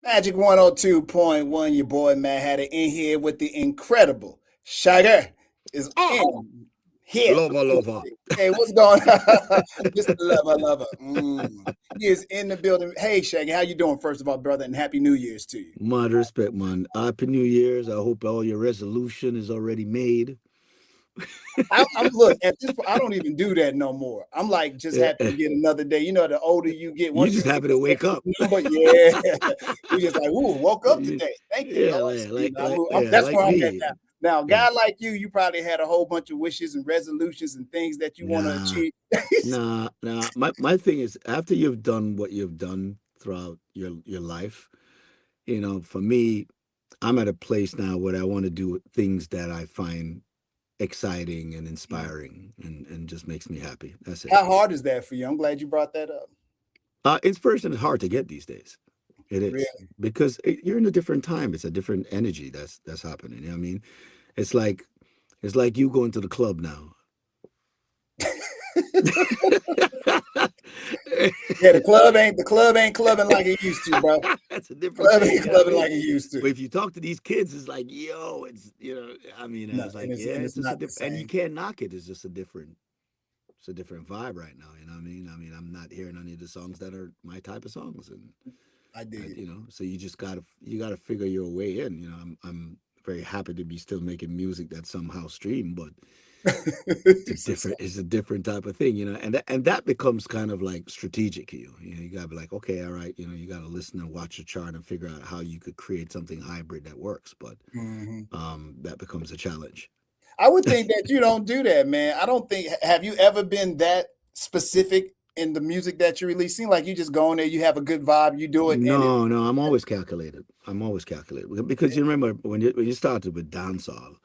Magic 102.1, your boy Madd Hatta in here with the incredible Shaggy is in here. Lover, lover. Hey, what's going on? Mr. Lover. He is in the building. Hey, Shaggy, how you doing, first of all, brother, and Happy New Year's to you. Mad respect, man. Happy New Year's. I hope all your resolution is already made. I'm look at this point. I don't even do that no more. I'm like just Yeah. happy to get another day. You know, the older you get, You once just you hit happy to wake up. the number, yeah, you just like, ooh, woke up You- today. Thank you, yeah, Lord. like, You like, know, like, yeah, that's like where I'm at me. now. Now, a Yeah. guy like you probably had a whole bunch of wishes and resolutions and things that you want to Nah, achieve. nah. My thing is, after you've done what you've done throughout your life, for me, I'm at a place now where I want to do things that I find exciting and inspiring and just makes me happy. That's it. How hard is that for you? I'm glad you brought that up. Inspiration is hard to get these days. It is Really? because you're in a different time. It's a different energy that's happening. You know what I mean, it's like it's like you going to the club now. Yeah, the club ain't clubbing like it used to, bro. That's a different Club thing. ain't You know what I clubbing mean? like it used to. But if you talk to these kids, it's like, yo, I mean, I No, was and like, it's yeah, and it's it's just a not the different, and you same. can't knock it. It's a different vibe right now. You know what I mean? I mean, I'm not hearing any of the songs that are my type of songs, and I dig it. so you gotta figure your way in. I'm very happy to be still making music that somehow stream, but it's a different type of thing, and that becomes kind of like strategic. You gotta be like, okay, all right, you gotta listen and watch the chart and figure out how you could create something hybrid that works, but Mhm. that becomes a challenge. I would think that you don't do that, man. I don't think. Have you ever been that specific in the music that you release? Seem like you just go in there, you have a good vibe, you do it, and it. No, I'm always calculated because you remember when you started with dancehall,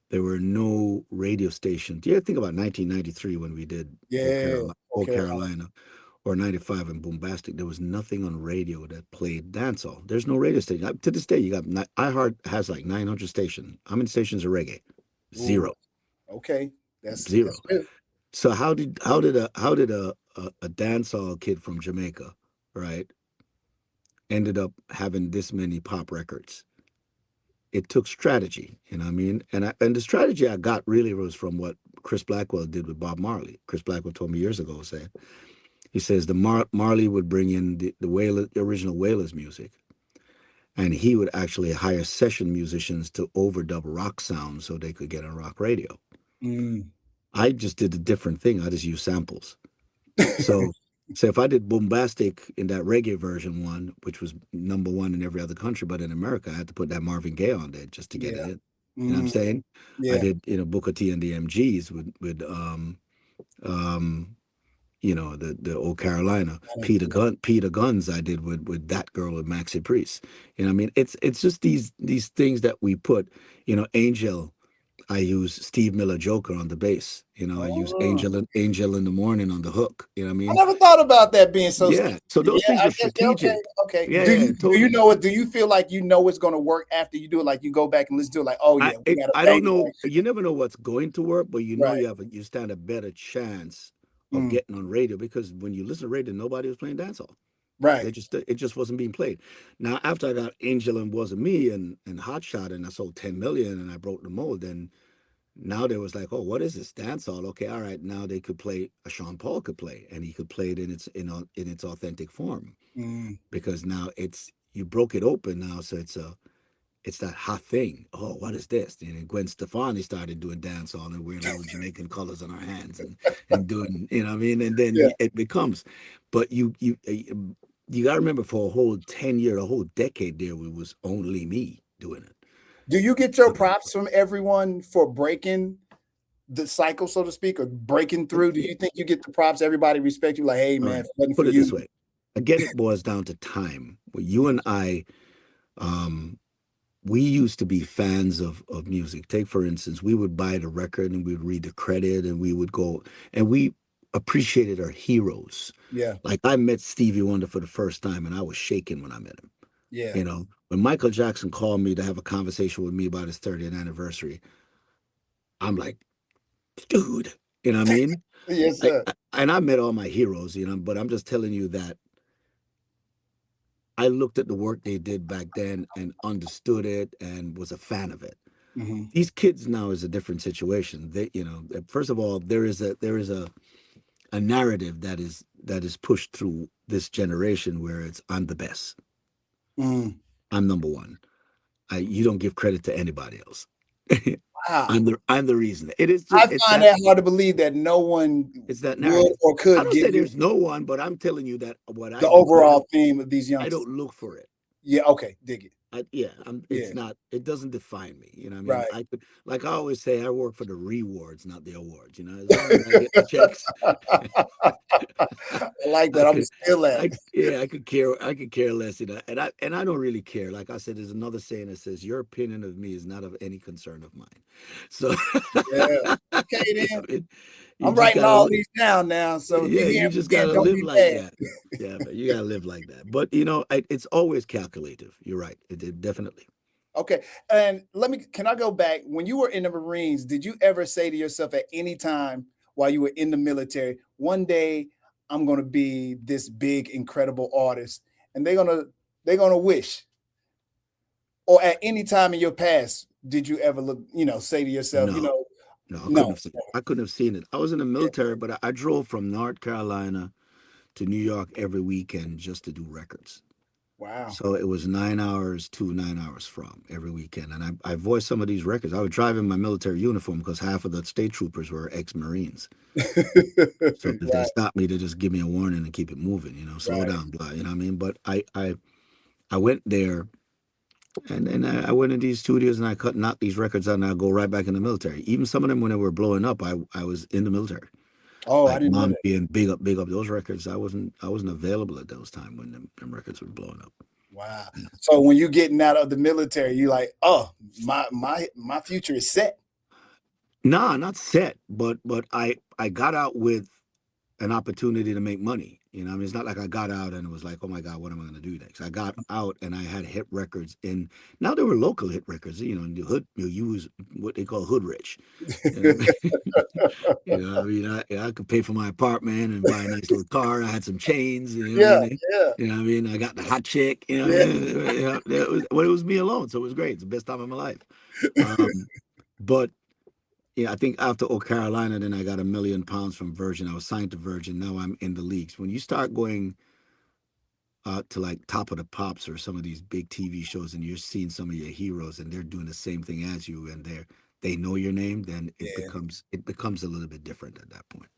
there were no radio stations. You think about 1993 when we did Yeah. Old Okay. Carolina, or 95 in Bombastic. There was nothing on radio that played dancehall. There's no radio station. To this day, you got iHeart has like 900 stations. How many stations are reggae? Ooh. Zero, Okay. That's zero. good. So how did a dancehall kid from Jamaica, right, ended up having this many pop records? It took strategy, you know what I mean? And the strategy I got really was from what Chris Blackwell did with Bob Marley. Chris Blackwell told me years ago, saying he says Marley would bring in the original Wailers music, and he would actually hire session musicians to overdub rock sounds so they could get on rock radio. Mm. I just did a different thing. I just used samples. So, so if I did Bombastic in that reggae version one, which was number one in every other country, but in America, I had to put that Marvin Gaye on there just to get it Yeah. in. You know what I'm Mm. saying? I Yeah. did, Booker T and the MGs with um the old Carolina Peter Guns I did with that girl with Maxi Priest. I mean, it's just these things that we put. Angel. I use Steve Miller Joker on the bass. I use Oh. Angel in the Morning on the hook. You know what I I mean? never thought about that being so Yeah. So strategic. those Yeah, things I are guess. Yeah, okay. strategic. Okay. Yeah, Do yeah, you yeah, do you totally. know it? Do you feel like you know it's going to work after you do it? Like you go back and listen to it, like, oh I yeah, we it, got a I don't banger. know. You never know what's going to work, but Right. you stand a better chance of Mm. getting on radio because when you listen to radio, nobody was playing dancehall. Right. It just wasn't being played. Now after I got Angel and Wasn't Me and Hot Shot and I sold 10 million and I broke the mold, then now there was like, oh, what is this dancehall? Okay, all right, now they could play. Sean Paul could play, and he could play it in its authentic form Mm. because now it's you broke it open now, so it's that hot thing. Oh, what is this? And Gwen Stefani started doing dancehall and wearing little Jamaican colors on her hands and doing, what I mean, and then Yeah. it becomes, but you got to remember for a whole 10 year, a whole decade there, it was only me doing it. Do you get your props from everyone for breaking the cycle, so to speak, or breaking through? Do you think you get the props? Everybody respect you, like, hey All man, if right, it wasn't for put it you. this way. Again, it boils down to time. Well, you and I, um, we used to be fans of music. Take for instance, we would buy the record and we'd read the credit and we would go and we appreciated our heroes. Yeah. Like I met Stevie Wonder for the first time and I was shaking when I met him. Yeah. When Michael Jackson called me to have a conversation with me about his 30th anniversary, I'm like, dude, you know what I mean? Yes, sir. And I met all my heroes, but I'm just telling you that I looked at the work they did back then and understood it and was a fan of it. Hmm. These kids now is a different situation. They, you know, first of all, there is a narrative that is pushed through this generation where it's I'm the best. Mm. I'm number one. You don't give credit to anybody else. Wow. I'm the reason. It is I just find that hard to believe that no one it's that would narrative. or I could don't give say you there's no one, but I'm telling you that what the I do, overall theme of these I youngsters. don't look for it. Yeah, okay, dig it. Yeah, Yeah, it's not. It doesn't define me. You know, what I mean, right. I could, like I always say, I work for the rewards, not the awards. You know, as long as I get the checks, I like I that. I'm could, still at. yeah, I could care less. You know, and I don't really care. Like I said, there's another saying that says, "Your opinion of me is not of any concern of mine." So, Yeah. Okay, you know, then. you I'm just writing gotta all these down now. So if you yeah, hear you me just again, gotta don't live be like mad. that. Yeah, but you gotta live like that. But you know, it's always calculative. You're right. It definitely. Okay. And can I go back? When you were in the Marines, did you ever say to yourself at any time while you were in the military, one day I'm gonna be this big, incredible artist, and they're gonna wish? Or at any time in your past, did you ever say to yourself, No, no, no. I couldn't have seen it. I was in the Yeah. military, but I drove from North Carolina to New York every weekend just to do records. Wow. So it was 9 hours to 9 hours from every weekend. And I voiced some of these records. I would drive in my military uniform because half of the state troopers were ex-Marines. So if they Right, stopped me, they just give me a warning and keep it moving, slow right. down, blah, you know what I mean? But I went there and then I went in these studios and I knocked these records out and I go right back in the military. Even some of them when they were blowing up, I was in the military. Oh, I Like didn't know Mom that. being big up those records. I wasn't available at those time when them records were blowing up. Wow. So when you're getting out of the military, you're like, oh, my future is set. Nah, not set, but I got out with an opportunity to make money. I mean, it's not like I got out and it was like, oh my God, what am I going to do next? I got out and I had hit records in. Now there were local hit records. In the hood, you use what they call hood rich. You know what I mean? I mean, I could pay for my apartment and buy a nice little car. I had some chains. You know what I Yeah, mean? yeah, You know what I mean? I got the hot chick. yeah. It was me alone, so it was great. It's the best time of my life. Um, but yeah, I think after Old Carolina, then I got £1 million from Virgin. I was signed to Virgin. Now I'm in the leagues. When you start going to like Top of the Pops or some of these big TV shows, and you're seeing some of your heroes, and they're doing the same thing as you, and they know your name, then Yeah. it becomes a little bit different at that point.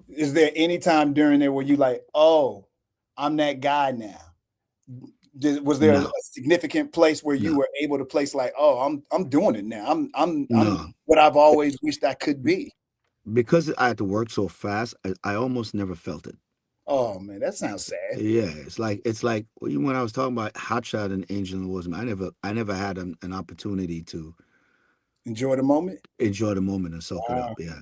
Is there any time during there where you like, oh, I'm that guy now? Was there a No, significant place where you no, were able to place like, oh, I'm doing it now. I'm no. what I've always wished I could be. Because I had to work so fast, I almost never felt it. Oh man, that sounds sad. Yeah, it's like even when I was talking about Hot Shot and Angel in the Woods, I never had an opportunity to Enjoy the moment. enjoy the moment and soak it up. Wow. Yeah,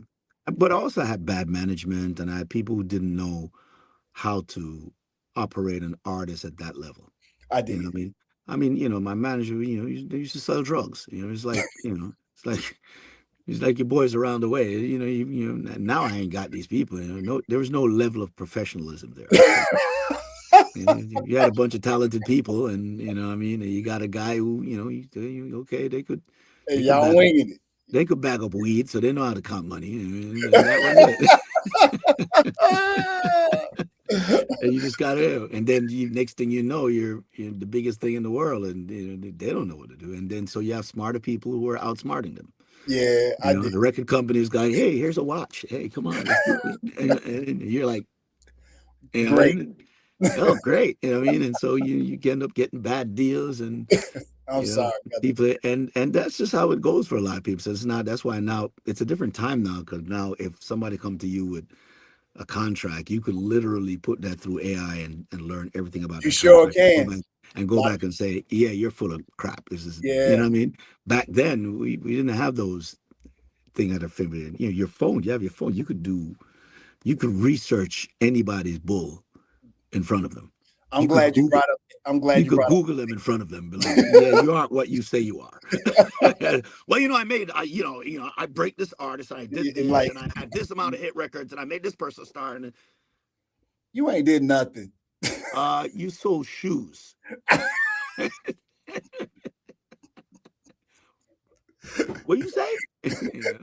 but I also had bad management, and I had people who didn't know how to operate an artist at that level. I You know did. what I mean? My manager, they used to sell drugs. It's like, it's like it's like your boys around the way. Now I ain't got these people. No, there was no level of professionalism there. So you had a bunch of talented people, and I mean, you got a guy who, okay, Hey, they could y'all bag up winging they could bag up weed, so they know how to count money, and that was it. it. And you just got to, and then next thing you know, you're the biggest thing in the world, and they don't know what to do. And then so you have smarter people who are outsmarting them. Yeah, I did. The record company's going, hey, here's a watch. Hey, come on, let's do it. And you're like, what I Great. mean? Oh, great. What I mean? And so you end up getting bad deals, and I'm sorry, brother. people, and that's just how it goes for a lot of people. So that's why now it's a different time now, because now if somebody come to you with a contract, you could literally put that through AI and learn everything about You that sure contract. can. Go back and say, yeah, you're full of crap. This is, Yeah. what I mean? Back then, we didn't have those things at our fingertips. Your phone, you have your phone. You could research anybody's bull in front of them. I'm glad you brought up. I'm glad You you could brought up. Google them in front of them, be like, yeah, you aren't what you say you are. Well, I break this artist, and I did this, Like and I had this amount of hit records, and I made this person a star, and you ain't did nothing. you sold shoes. What you say? Yeah.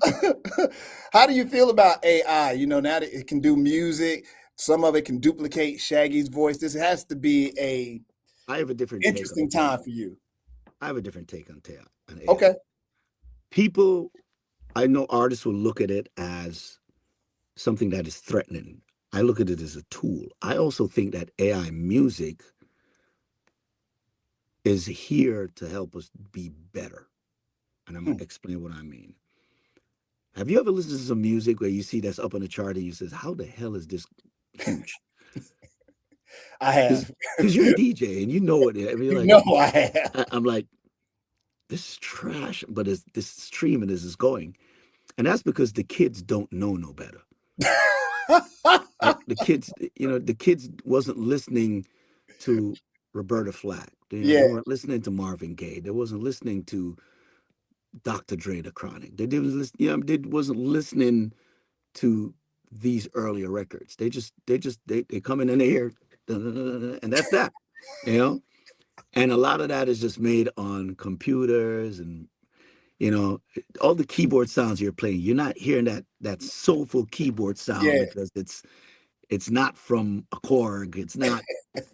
How do you feel about AI? You know, now that it can do music, some of it can duplicate Shaggy's voice. This has to be a I have a different take on interesting time for you. I have a different take on AI. Okay. People, I know artists will look at it as something that is threatening. I look at it as a tool. I also think that AI music is here to help us be better. And I'm going Hmm. to explain what I mean. Have you ever listened to some music where you see that's up on the chart and you says, how the hell is this huge? I Because have. you're a DJ and you know it. I mean, You you're like, know I have. I'm like, this is trash, but it's this stream and this is going. And that's because the kids don't know no better. Right? The kids, the kids wasn't listening to Roberta Flack. They Yeah, weren't listening to Marvin Gaye. They wasn't listening to Dr. Dre, the Chronic. They didn't listen, they wasn't listening to these earlier records. They come in and they hear, and that's that, you know. And a lot of that is just made on computers and all the keyboard sounds you're playing. You're not hearing that soulful keyboard sound yeah, because it's not from a Korg. It's not,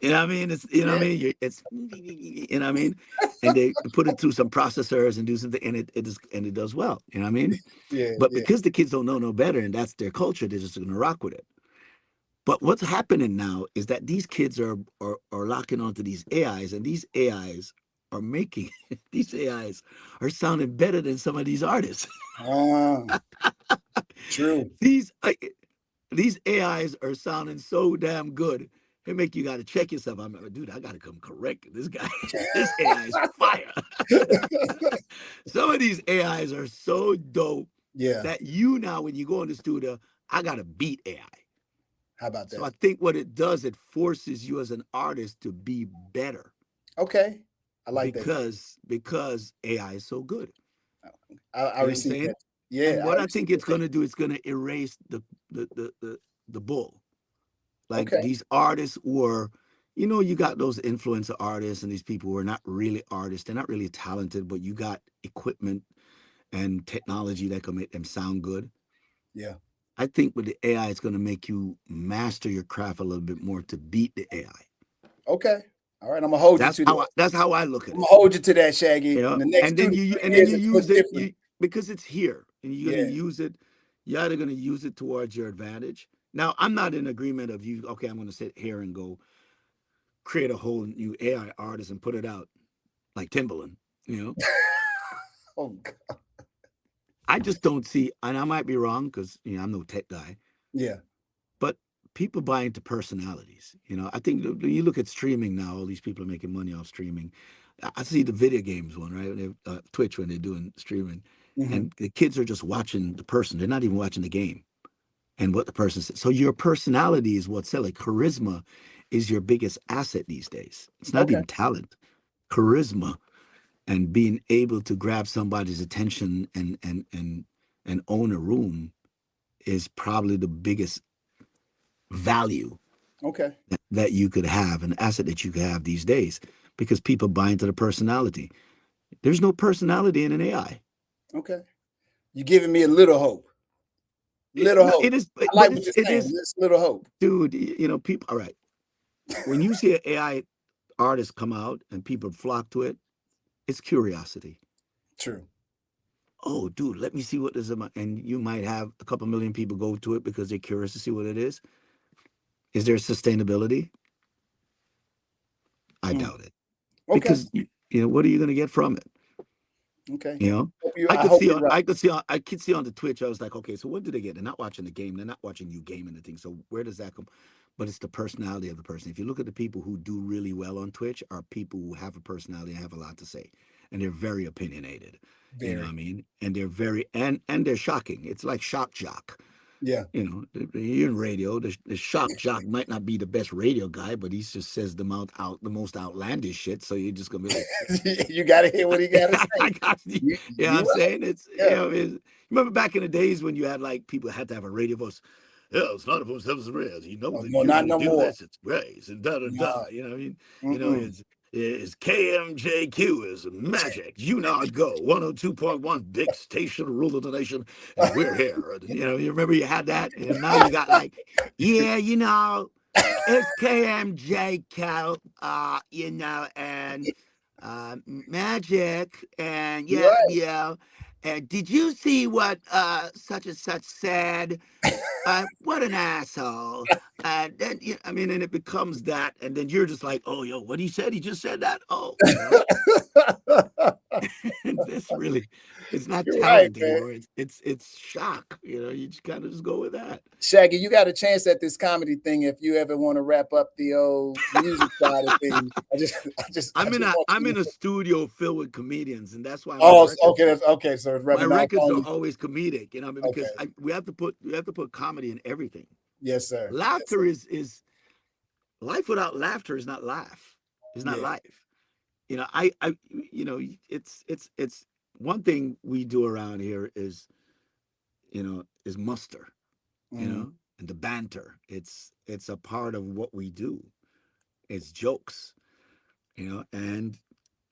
you know what I mean? It's, you know what yeah, I mean? It's, you know what I mean? And they put it through some processors and do something, and it does well. You know what I mean? yeah, But yeah. because the kids don't know no better, and that's their culture, they're just going to rock with it. But what's happening now is that these kids are locking onto these AIs, and these AIs are making these AIs are sounding better than some of these artists. Ah, true. these these AIs are sounding so damn good. They make you got to check yourself. I'm like, dude, I got to come correct. This guy, this AI is fire. Some of these AIs are so dope Yeah. that now, when you go in the studio, I got to beat AI. How about So that? I think what it does, it forces you as an artist to be better Okay. I like that. because AI is so good. I You know what I'm received saying? that. Yeah, And I what I received think it's that. going to do, it's going to erase the bull. Like Okay. these artists were, you got those influencer artists and these people who are not really artists. They're not really talented, but you got equipment and technology that can make them sound good. Yeah. I think with the AI, it's going to make you master your craft a little bit more to beat the AI. Okay. All right. I'm gonna hold you That's to how that. I look at I'm gonna it. hold you to that, Shaggy. In the next And two then to you three and then years, you it's gonna use look it different. because it's here and you're going Yeah. to use it. You're either going to use it towards your advantage. Now, I'm not in agreement of you. Okay, I'm going to sit here and go create a whole new AI artist and put it out like Timbaland. You know, Oh God. I just don't see, and I might be wrong because I'm no tech guy, Yeah. but people buy into personalities. I think when you look at streaming now, all these people are making money off streaming. I see the video games one, right? Twitch when they're doing streaming, Hmm. and the kids are just watching the person. They're not even watching the game and what the person says. So your personality is what's selling. Charisma is your biggest asset these days. It's not Okay. even talent, charisma, and being able to grab somebody's attention and own a room is probably the biggest value Okay. that you could have, an asset that you could have these days, because people buy into the personality. There's no personality in an AI. Okay. You're giving me a little hope. Little No, hope. it is, I but like what you're it saying. is, Just little hope. dude. People. All right, when you see an AI artist come out and people flock to it, it's curiosity. True. Oh, dude, let me see what this is about. And you might have a couple million people go to it because they're curious to see what it is. Is there sustainability? I Mm. doubt it. Okay. Because what are you going to get from it? Okay. You know, I hope you're right. I could see on the Twitch. I was like, okay, so what do they get? They're not watching the game. They're not watching you gaming the thing. So where does that come? But it's the personality of the person. If you look at the people who do really well on Twitch, are people who have a personality and have a lot to say, and they're very opinionated. You know what I Very. mean? And they're very and they're shocking. It's like shock jock. Yeah. You're in radio. The shock jock might not be the best radio guy, but he just says the most outlandish shit. So you're just gonna be like, You got to hear what he got to I say. got you. You know what You I'm right. saying? Yeah. Remember back in the days when you had like people had to have a radio voice. Yeah, it's not about substance rares. You know Oh, that no, you not can no do more. this. It's race and da da No. da. You know what I mean? Mm-mm. It's is KMJQ is Majic. You now go 102.1 big station ruler the nation, and we're here. You know, you remember you had that, and now you got like, yeah, you know, it's KMJQ, you know, and Majic, and yeah, Right. yeah. And did you see what such and such said? What an asshole. Then I mean, and it becomes that, and then you're just like, oh, yo, what he said? He just said that. Oh, you know, and this really, it's not You're right, talent man. anymore. It's shock. You know, you just kind of just go with that. Shaggy, you got a chance at this comedy thing if you ever want to wrap up the old music side of things. I just want I'm you in a to. studio filled with comedians, and that's why Oh, okay, that's okay. So it's my rubbing off records on are you. always comedic. You know, because Okay. we have to put comedy in everything. Yes, sir. Yes, Laughter sir. is life without laughter is not life. Is not Yeah. life. You know, you know, it's one thing we do around here is, you know, is muster, you Mhm. know, and the banter. It's a part of what we do. It's jokes, you know, and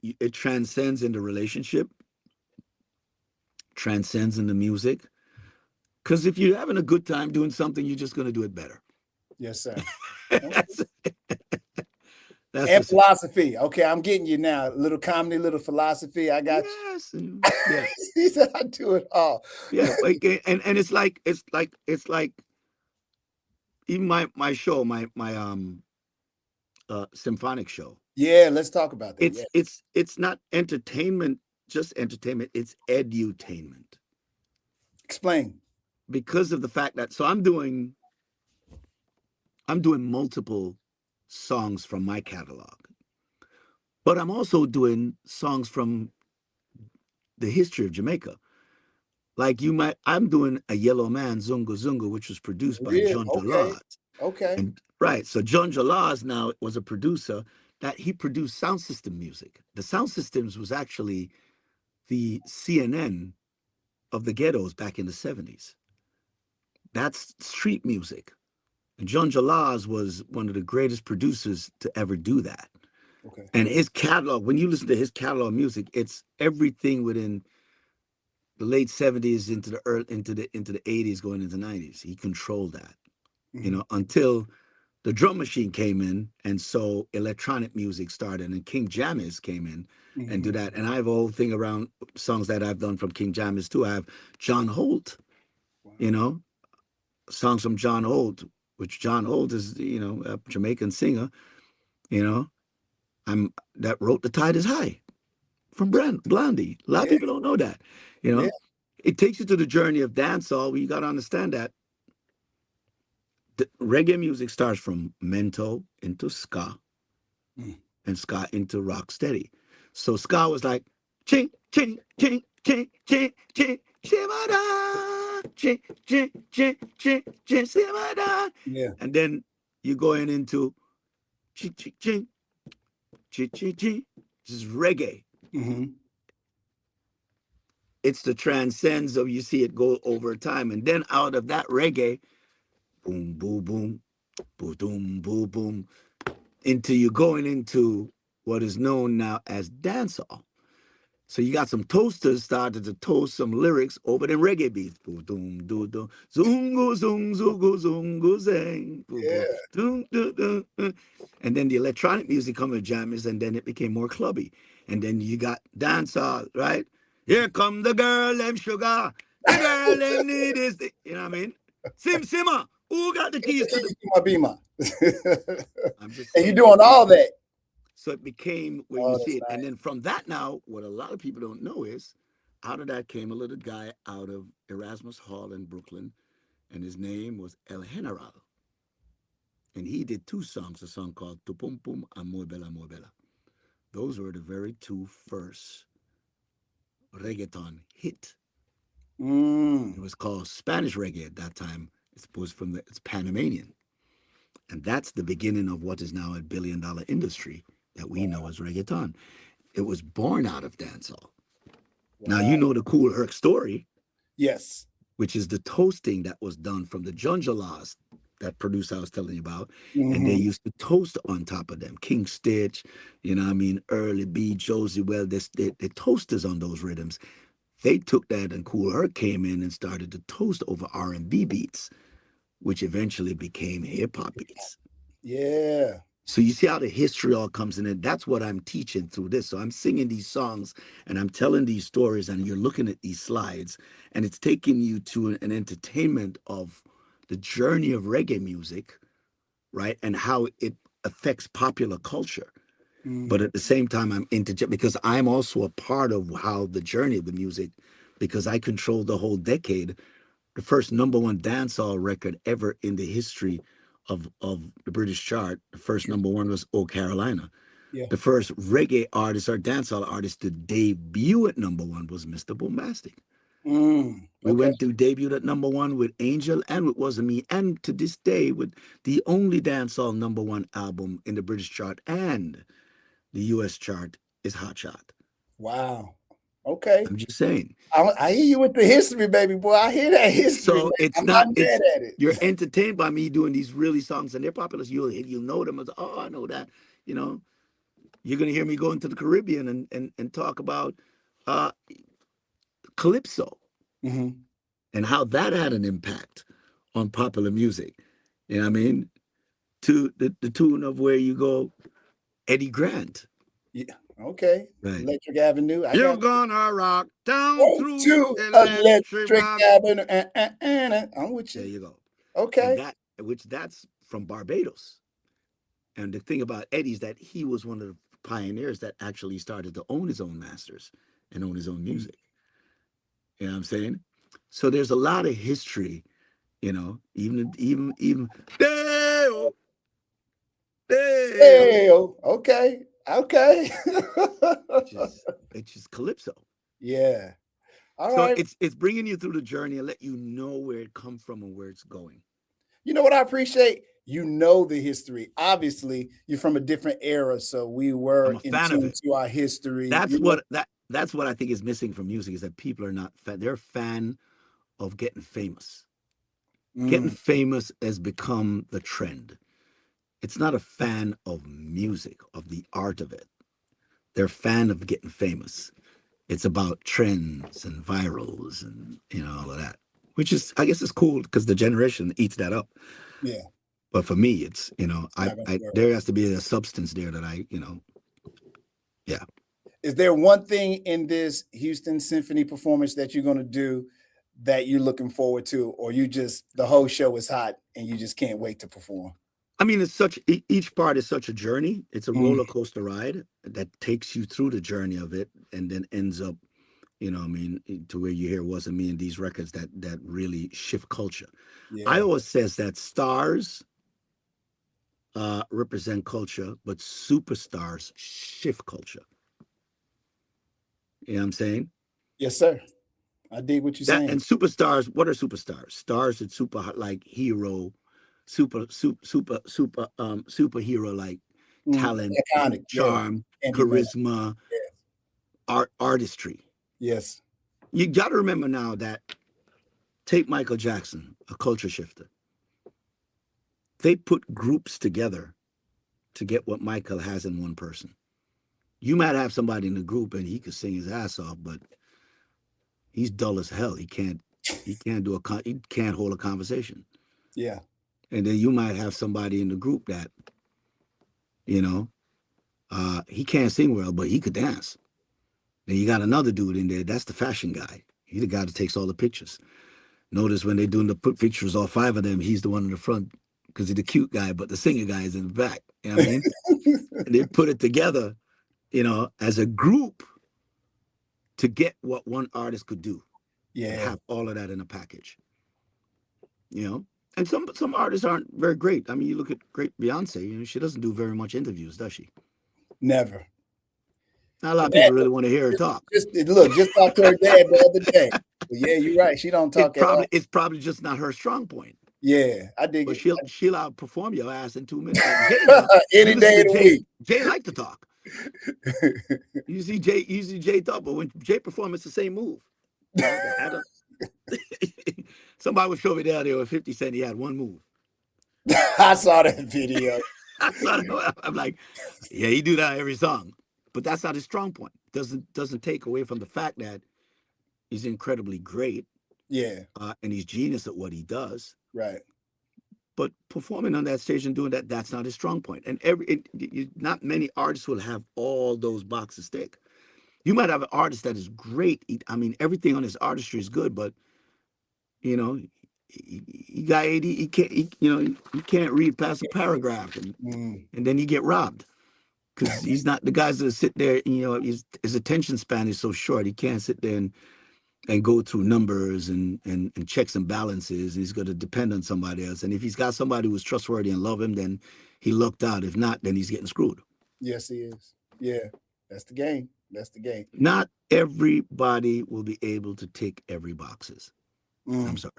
it transcends in the relationship, transcends in the music. Because if you're having a good time doing something, you're just going to do it better. Yes, sir. Okay. that's that's And just it. philosophy. Okay, I'm getting you now. Little comedy, little philosophy. I got Yes, you. yeah, He said I do it all. yeah. Like, and it's like even my show, my symphonic show. Yeah, let's talk about that. Yeah. It's not entertainment, just entertainment. It's edutainment Explain. because of the fact that I'm doing multiple songs from my catalog, but I'm also doing songs from the history of Jamaica. Like I'm doing a Yellow Man Zunga Zunga, which was produced by Real. John Okay. Jalad. Okay. And right, so John Jalaz now was a producer that he produced sound system music. The sound systems was actually the CNN of the ghettos back in the 70s. That's street music. And John Jalaz was one of the greatest producers to ever do that. Okay. And his catalog, when you listen to his catalog music, it's everything within the late 70s into the 80s going into the 90s. He controlled that, you Hmm. know, until the drum machine came in, and so electronic music started, and King Jamis came in and do Hmm. that. And I have a whole thing around songs that I've done from King Jamis too. I have John Holt, you Wow. know, songs from John Holt, which John Holt is, you know, a Jamaican singer, you know, I'm that wrote The Tide is High from Blondie. A lot of Yeah. people don't know that, you Yeah. know. It takes you to the journey of dancehall. You got to understand that the reggae music starts from mento into ska, Mm. and ska into rock steady. So ska was like ching ching ching ching ching ching shimada ching ching ching ching ching shimada, Yeah. and then you going into ching ching ching ching ching ching. This is reggae. Hmm. It's the transcends of you see it go over time, and then out of that reggae, boom boom boom boom boom boom boom, into you going into what is known now as dancehall. So you got some toasters started to toast some lyrics over them reggae beats. Boom, doom, doom, doom. Zungo, zung, zungo, zungo, zang. Boom, boom. Yeah. Doom, doom, doom, doom. And then the electronic music come with jammers, and then it became more clubby. And then you got dancehall, right? Here come the girl, them sugar. The girl, them need is, you know what I mean? Simmer. Who got the keys to the... My Bima. I'm just And you're saying, doing all that. so it became where you Oh, see that's it. And nice. then from that now, what a lot of people don't know is out of that came a little guy out of Erasmus Hall in Brooklyn, and his name was El General. And he did two songs, a song called Tu Pum Pum and Muy Bella Muy Bella. Those were the very two first reggaeton hit. It Mm. was called Spanish reggae at that time. It's Panamanian. And that's the beginning of what is now a $1 billion industry that we know Wow. as reggaeton. It was born out of dancehall. Now Wow. you know the Cool Herc story, Yes. which is the toasting that was done from the Junjalas that producer I was telling you about, and they Hmm. used to toast on top of them. King Stitch, you know what I mean, Early B, Josie Well, the toasters on those rhythms. They took that, and Cool Herc came in and started to toast over R&B beats, which eventually became hip hop beats. Yeah. So you see how the history all comes in, and that's what I'm teaching through this. So I'm singing these songs and I'm telling these stories, and you're looking at these slides, and it's taking you to an entertainment of the journey of reggae music, right? And how it affects popular culture. But Mm. at the same time, I'm into because I'm also a part of how the journey of the music, because I control the whole decade. The first number one dancehall record ever in the history of the British chart. The first number one was "Oh Carolina." Yeah. The first reggae artist or dancehall artist to debut at number one was Mr. Bombastic. Mm. We Okay. went to debut at number one with Angel and with Wasn't Me, and to this day with the only dancehall number one album in the British chart and the US chart is Hot Shot. Wow. Okay. I'm just saying. I hear you with the history, baby boy. I hear that history, man. So it's I'm not not, mad it's, at it. you're entertained by me doing these really songs and they're popular. So you'll know them as, oh, I know that. You know, you're going to hear me go into the Caribbean and talk about uh, Calypso Hmm. and how that had an impact on popular music. You know what I mean? To the tune of Where You Go, Eddie Grant. Yeah. Okay. Right. Electric Avenue. I You're got gonna rock down go through to Electric Electric Avenue. Avenue. I'm with There you. you go. And Okay. that's from Barbados. And the thing about Eddie is that he was one of the pioneers that actually started to own his own masters and own his own Mm. music. You know what I'm saying? So there's a lot of history, even Dale, Dale, Hey, okay. Okay. which is it's just calypso. Yeah. All So right. it's bringing you through the journey and let you know where it comes from and where it's going. You know what I appreciate? You know the history. Obviously, you're from a different era, so we I'm were a in fan of tune it. to our history. That's what that's what I think is missing from music is that people are not fan. They're a fan of getting famous. Getting Mm, famous has become the trend. It's not a fan of music, of the art of it. They're a fan of getting famous. It's about trends and virals and all of that, which is I guess is cool because the generation eats that up. yeah, But for me, it's it's not gonna I work. there has to be a substance there that yeah. Is there one thing in this Houston Symphony performance that you're gonna do that you're looking forward to, or you just the whole show is hot and you just can't wait to perform? I mean, it's each part is such a journey. It's a Mm, roller coaster ride that takes you through the journey of it, and then ends up, I mean, to where you hear "Wasn't Me" and these records that really shift culture. I yeah, always says that stars represent culture, but superstars shift culture. You know what I'm saying? yes, sir. I dig what you're That saying. and superstars. What are superstars? Stars that super like hero, superhero like Mm, talent, iconic, yeah. charm, Candyman, charisma, yeah. artistry. Yes, You got to remember now that take Michael Jackson, a culture shifter. They put groups together to get what Michael has in one person. You might have somebody in the group and he could sing his ass off, but he's dull as hell. He can't hold a conversation. yeah, And then you might have somebody in the group that you know he can't sing well, but he could dance. Then you got another dude in there. That's the fashion guy. He's the guy that takes all the pictures. Notice when they're doing the put pictures, all five of them, he's the one in the front because he's the cute guy, but the singer guy is in the back. You know what I mean? And they put it together, as a group to get what one artist could do and yeah. have all of that in a package. You know, and some artists aren't very great. I mean, you look at great Beyonce. She doesn't do very much interviews, does she? Never. Not a lot Her of dad people really want to hear her talk. just talked to her dad the other day. But yeah, you're right. She don't talk at all. It's probably just not her strong point. Yeah, I dig But it. she'll outperform your ass in 2 minutes. Like Jay now, you Any listen day to of the Jay. week. Jay like to talk. You see Jay talk, but when Jay perform, it's the same move. The Hatta. Somebody would show me down there with 50 Cent. He had one move. I saw that video. I saw that. I'm like, yeah, he do that every song, but that's not his strong point. Doesn't take away from the fact that he's incredibly great, Yeah, and he's genius at what he does. right. But performing on that stage and doing that, that's not his strong point. And not many artists will have all those boxes tick. You might have an artist that is great. I mean, everything on his artistry is good, but you know, he got 80. He can't. He can't read past a paragraph, Mm, and then you get robbed because he's not the guys that sit there. His attention span is so short. He can't sit there and go through numbers and checks and balances. He's going to depend on somebody else. And if he's got somebody who's trustworthy and love him, then he lucked out. If not, then he's getting screwed. yes, he is. Yeah, that's the game. That's the game. Not everybody will be able to tick every boxes. I'm Mm, sorry.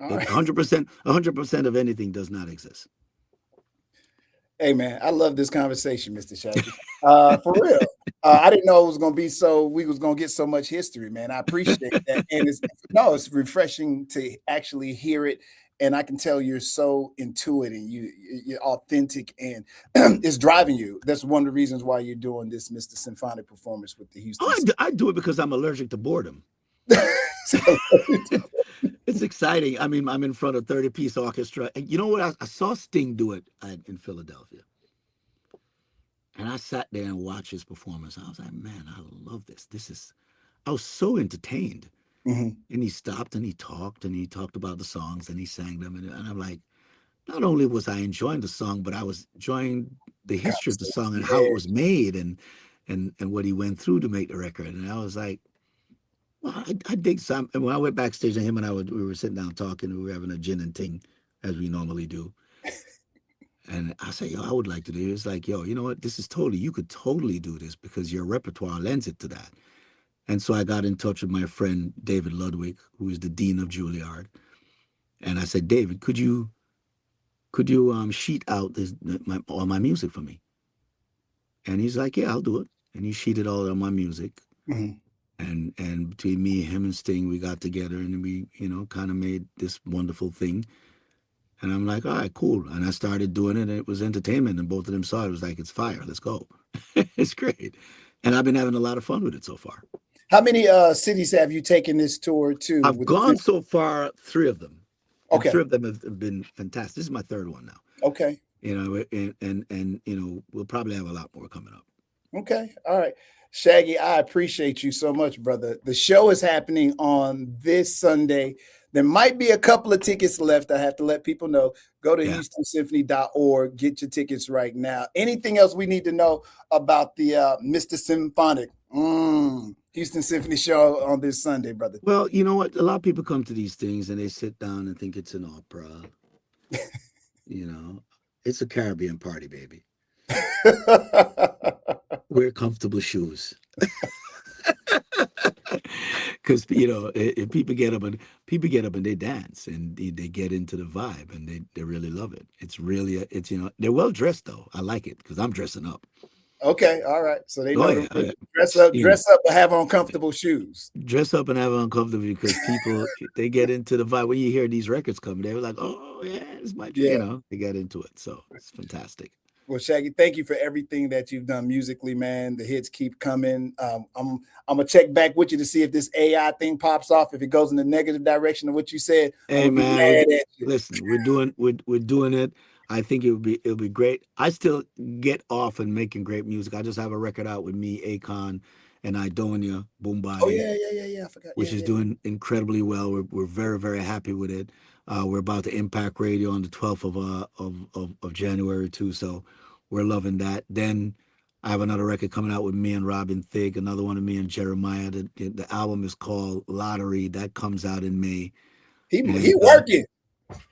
all It right. 100% of anything does not exist. Hey man, I love this conversation, Mr. Shaggy. For real. I didn't know it was gonna be so we was gonna get so much history, man. I appreciate that. And it's refreshing to actually hear it. And I can tell you're so into it and you're authentic and it's driving you. That's one of the reasons why you're doing this Mr. Symphonic performance with the Oh, Houston I do it because I'm allergic to boredom. Symphony. It's exciting. I mean, I'm in front of 30-piece orchestra. And you know what? I saw Sting do it in Philadelphia. And I sat there and watched his performance. I was like, man, I love this. I was so entertained. Mhm. And he stopped and he talked about the songs and he sang them. And I'm like, not only was I enjoying the song, but I was enjoying the The history of the song and conversation. how it Yeah. was made and what he went through to make the record. And I was like, well, I dig some. And when I went backstage and him and we were sitting down talking, we were having a gin and ting as we normally do. And I said, yo, I would like to do this. Like, yo, you know what? You could totally do this because your repertoire lends it to that. And so I got in touch with my friend David Ludwig, who is the dean of Juilliard, and I said, David, could you sheet out all my music for me? And he's like, yeah, I'll do it. And he sheeted all of my music, Mhm. and between me, him, and Sting, we got together and we kind of made this wonderful thing. And I'm like, all right, cool. And I started doing it, and it was entertainment. And both of them saw it. It was like, it's fire. Let's go. It's great. And I've been having a lot of fun with it so far. How many cities have you taken this tour to I've with the gone so far, three of them, and Okay. three of them have been fantastic. This is my third one now. Okay. And we'll probably have a lot more coming up. Okay. All right. Shaggy, I appreciate you so much, brother. The show is happening on this Sunday. There might be a couple of tickets left. I have to let people know. Go to Yeah. HoustonSymphony.org. Get your tickets right now. Anything else we need to know about the Mr. Symphonic Houston Symphony show on this Sunday, brother? Well, you know what? A lot of people come to these things and they sit down and think it's an opera. You know, it's a Caribbean party, baby. Wear comfortable shoes. Because if people get up and they dance and they get into the vibe and they really love it. It's really they're well dressed though. I like it because I'm dressing up. Okay. All right. So they Oh know yeah, to dress up, but have on comfortable shoes. dress up and have uncomfortable because people they get into the vibe when you hear these records come. They're like, oh yeah, it's my Yeah. they get into it. So it's fantastic. Well, Shaggy, thank you for everything that you've done musically, man. The hits keep coming. I'm gonna check back with you to see if this AI thing pops off. If it goes in the negative direction of what you said, I'm Hey gonna be man, mad at you. listen, we're doing it. I think it'll be great. I still get off and making great music. I just have a record out with me, Akon, and Idonia Oh Boombody, yeah, yeah, yeah, yeah. I forgot. which Yeah, is yeah. doing incredibly well. We're very very happy with it. We're about to impact radio on the 12th of January too, so we're loving that. Then I have another record coming out with me and Robin Thicke, another one of me and Jeremiah. The album is called Lottery. That comes out in May. He And working.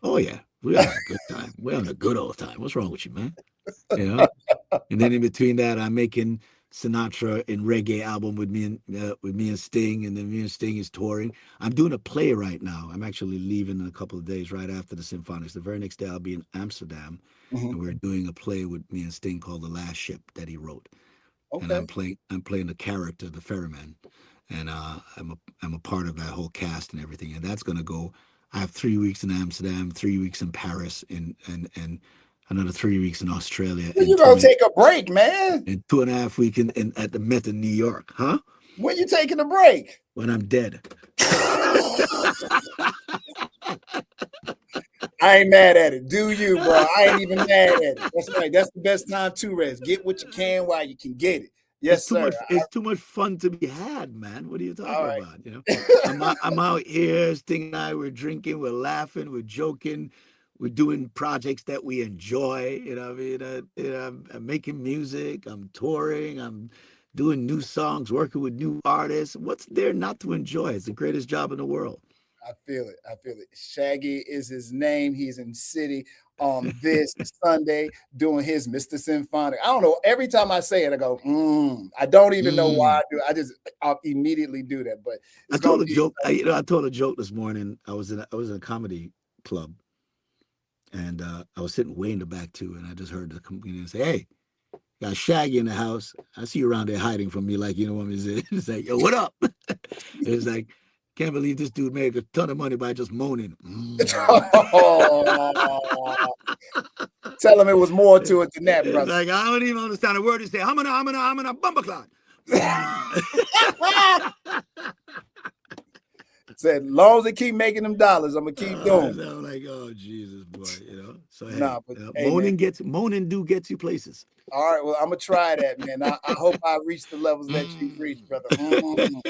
oh yeah, we're having a good time. We're having a good old time. What's wrong with you, man? You know. And then in between that, I'm making Sinatra and reggae album with me and Sting, and then me and Sting is touring. I'm doing a play right now. I'm actually leaving in a couple of days right after the Symphonics. The very next day, I'll be in Amsterdam, and Mhm. we're doing a play with me and Sting called The Last Ship that he wrote. And I'm Okay. playing the character, the ferryman, and I'm a part of that whole cast and everything. And that's gonna go. I have 3 weeks in Amsterdam, 3 weeks in Paris, and another 3 weeks in Australia, When and you gonna take a break, man? and 2.5 weeks at the Met in New York, huh? When you taking a break? When I'm dead. I ain't mad at it. Do you, bro? I ain't even mad at it. That's right. That's the best time to rest. Get what you can while you can get it. Yes, sir. It's too much fun to be had, man. What are you All talking right. about? I'm out here, Sting and I, we're drinking, we're laughing, we're joking, we're doing projects that we enjoy. I mean, I'm making music, I'm touring, I'm doing new songs, working with new artists. What's there not to enjoy? It's the greatest job in the world. I feel it. I feel it. Shaggy is his name. He's in city on this Sunday doing his Mr. Symphonic. I don't know. Every time I say it, I go, I don't even know why I do it. I'll immediately do that. But I it's gonna told a be joke. I told a joke this morning. I was in a comedy club, and I was sitting way in the back too, and I just heard the comedian say, "Hey, got Shaggy in the house. I see you around there hiding from me, like you know what I'm saying." It's like, "Yo, what up?" It's like, can't believe this dude made a ton of money by just moaning. Tell him it was more to it than that, It's brother. like I don't even understand a word he say. I'm gonna bumper clock. Said, as long as they keep making them dollars, I'm gonna keep doing. I'm like, oh Jesus, boy, So Nah, hey, but hey, man. moaning gets you places. All right, well, I'm gonna try that, man. I hope I reach the levels that you've reached, brother. I'm gonna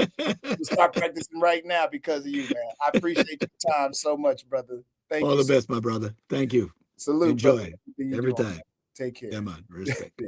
start practicing right now because of you, man. I appreciate your time so much, brother. Thank All you. the best, my brother. Thank you. Salute, brother. Enjoy Everything you every doing, man. time. Take care. Yeah, man. Respect.